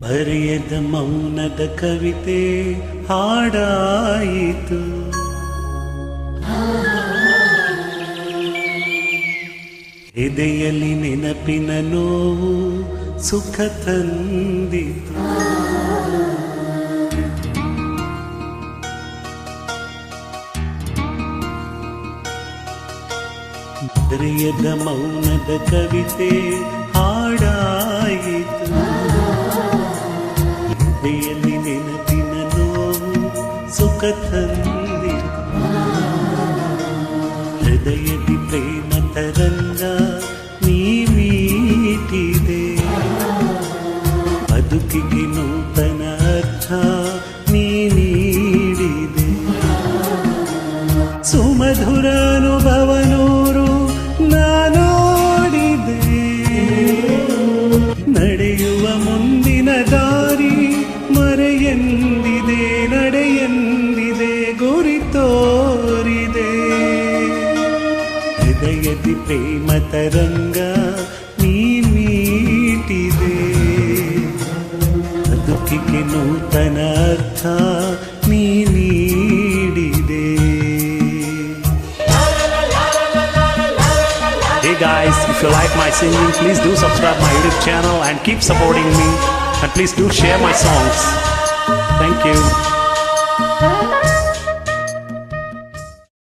ಬರೆಯದ ಮೌನದ ಕವಿತೆ ಹಾಡಾಯಿತು. ಎದೆಯಲ್ಲಿ ನೆನಪಿನ ನೋವು ಸುಖ ತಂದಿತು. ಬರೆಯದ ಮೌನದ ಕವಿತೆ ಹಾಡಾಯಿತು. ಎದೆಯಲ್ಲಿ ನೆನಪಿನ ನೋವು ಸುಖ ತಂದಿತು. ಹೃದಯದಿ ಪ್ರೇಮ ತರಂಗ ನೀ ಮೀಟಿದೆ. ಬದುಕಿಗೆ ನೂತನ ಅರ್ಥ ನೀ ನೀಡಿದೆ. ಸುಮಧುರ ಅನುಭವ ನೂರು ನಾನೋಡಿದೆ. ನಡೆಯುವ ಮುಂದಿನ ದಾರಿ ಮರೆಯೆಂದಿದೆ. ನಡೆಯೆಂದಿದೆ ಗುರಿ ತೋರಿದೆ. ಹೃದಯದಿ ಪ್ರೇಮ ತರಂಗ ನೀ ಮೀಟಿದೆ. ಬದುಕಿಗೆ ನೂತನ ಅರ್ಥ ನೀ ನೀಡಿದೆ. Hey guys, if you like my singing, please do subscribe my YouTube channel and keep supporting me, and please do share my songs. Thank you.